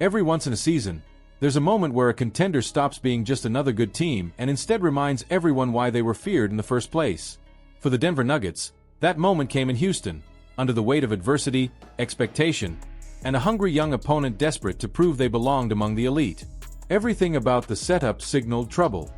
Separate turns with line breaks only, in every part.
Every once in a season, there's a moment where a contender stops being just another good team and instead reminds everyone why they were feared in the first place. For the Denver Nuggets, that moment came in Houston, under the weight of adversity, expectation, and a hungry young opponent desperate to prove they belonged among the elite. Everything about the setup signaled trouble.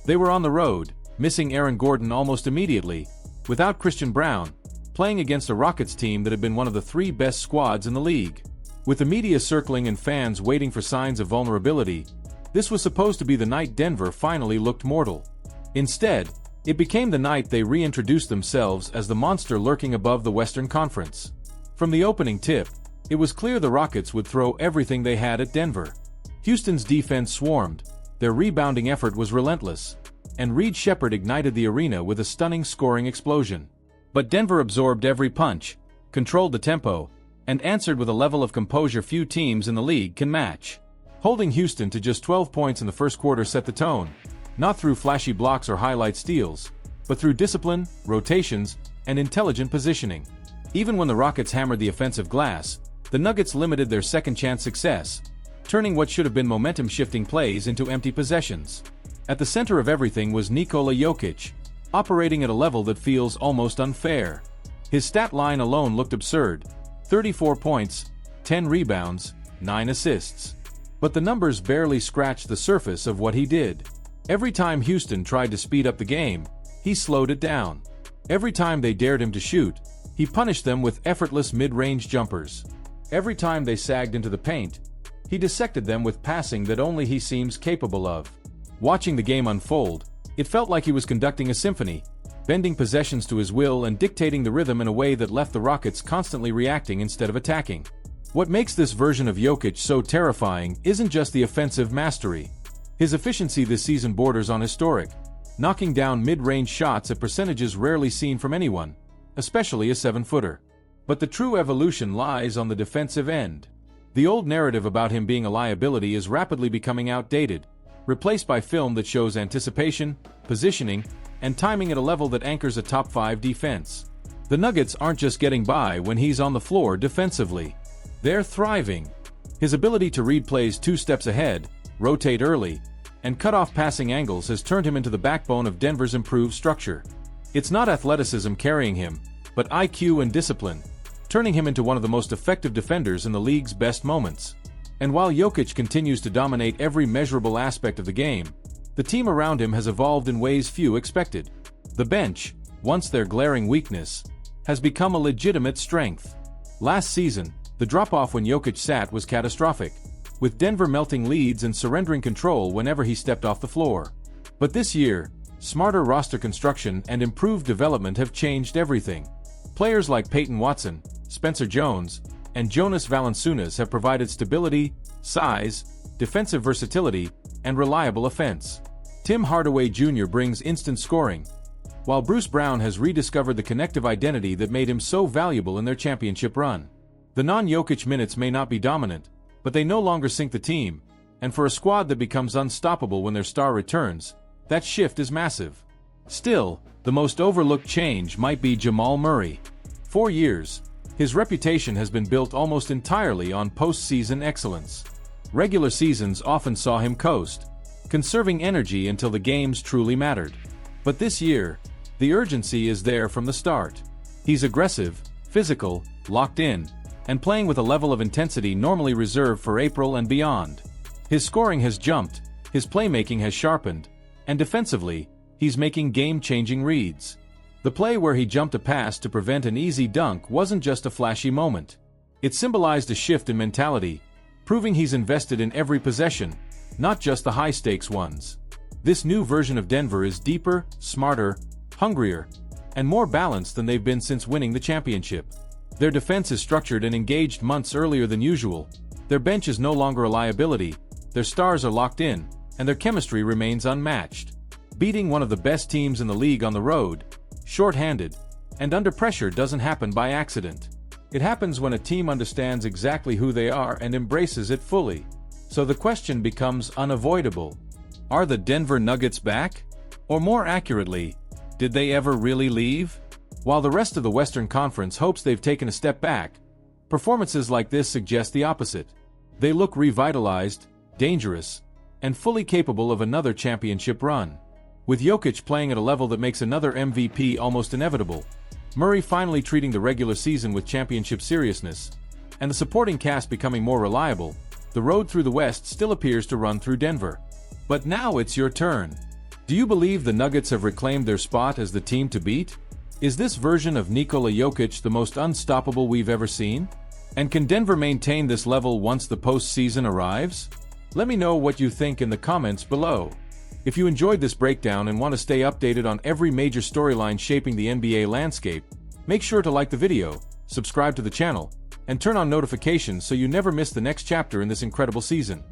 They were on the road, missing Aaron Gordon almost immediately, without Christian Brown, playing against a Rockets team that had been one of the 3 best squads in the league. With the media circling and fans waiting for signs of vulnerability, this was supposed to be the night Denver finally looked mortal. Instead, it became the night they reintroduced themselves as the monster lurking above the Western Conference. From the opening tip, it was clear the Rockets would throw everything they had at Denver. Houston's defense swarmed, their rebounding effort was relentless, and Reed Shepherd ignited the arena with a stunning scoring explosion. But Denver absorbed every punch, controlled the tempo, and answered with a level of composure few teams in the league can match. Holding Houston to just 12 points in the first quarter set the tone, not through flashy blocks or highlight steals, but through discipline, rotations, and intelligent positioning. Even when the Rockets hammered the offensive glass, the Nuggets limited their second-chance success, turning what should have been momentum-shifting plays into empty possessions. At the center of everything was Nikola Jokic, operating at a level that feels almost unfair. His stat line alone looked absurd: 34 points, 10 rebounds, 9 assists. But the numbers barely scratched the surface of what he did. Every time Houston tried to speed up the game, he slowed it down. Every time they dared him to shoot, he punished them with effortless mid-range jumpers. Every time they sagged into the paint, he dissected them with passing that only he seems capable of. Watching the game unfold, it felt like he was conducting a symphony, bending possessions to his will and dictating the rhythm in a way that left the Rockets constantly reacting instead of attacking. What makes this version of Jokic so terrifying isn't just the offensive mastery. His efficiency this season borders on historic, knocking down mid-range shots at percentages rarely seen from anyone, especially a 7-footer. But the true evolution lies on the defensive end. The old narrative about him being a liability is rapidly becoming outdated, replaced by film that shows anticipation, positioning, and timing at a level that anchors a top-5 defense. The Nuggets aren't just getting by when he's on the floor defensively. They're thriving. His ability to read plays 2 steps ahead, rotate early, and cut off passing angles has turned him into the backbone of Denver's improved structure. It's not athleticism carrying him, but IQ and discipline, turning him into one of the most effective defenders in the league's best moments. And while Jokic continues to dominate every measurable aspect of the game, the team around him has evolved in ways few expected. The bench, once their glaring weakness, has become a legitimate strength. Last season, the drop-off when Jokic sat was catastrophic, with Denver melting leads and surrendering control whenever he stepped off the floor. But this year, smarter roster construction and improved development have changed everything. Players like Peyton Watson, Spencer Jones, and Jonas Valanciunas have provided stability, size, defensive versatility, and reliable offense. Tim Hardaway Jr. brings instant scoring, while Bruce Brown has rediscovered the connective identity that made him so valuable in their championship run. The non-Jokic minutes may not be dominant, but they no longer sink the team, and for a squad that becomes unstoppable when their star returns, that shift is massive. Still, the most overlooked change might be Jamal Murray. For years, his reputation has been built almost entirely on postseason excellence. Regular seasons often saw him coast, conserving energy until the games truly mattered. But this year, the urgency is there from the start. He's aggressive, physical, locked in, and playing with a level of intensity normally reserved for April and beyond. His scoring has jumped, his playmaking has sharpened, and defensively, he's making game-changing reads. The play where he jumped a pass to prevent an easy dunk wasn't just a flashy moment. It symbolized a shift in mentality, proving he's invested in every possession, not just the high-stakes ones. This new version of Denver is deeper, smarter, hungrier, and more balanced than they've been since winning the championship. Their defense is structured and engaged months earlier than usual. Their bench is no longer a liability, their stars are locked in, and their chemistry remains unmatched. Beating one of the best teams in the league on the road, short-handed, and under pressure doesn't happen by accident. It happens when a team understands exactly who they are and embraces it fully. So the question becomes unavoidable. Are the Denver Nuggets back? Or more accurately, did they ever really leave? While the rest of the Western Conference hopes they've taken a step back, performances like this suggest the opposite. They look revitalized, dangerous, and fully capable of another championship run. With Jokic playing at a level that makes another MVP almost inevitable, Murray finally treating the regular season with championship seriousness, and the supporting cast becoming more reliable, the road through the West still appears to run through Denver. But now it's your turn. Do you believe the Nuggets have reclaimed their spot as the team to beat? Is this version of Nikola Jokic the most unstoppable we've ever seen? And can Denver maintain this level once the postseason arrives? Let me know what you think in the comments below. If you enjoyed this breakdown and want to stay updated on every major storyline shaping the NBA landscape, make sure to like the video, subscribe to the channel, and turn on notifications so you never miss the next chapter in this incredible season.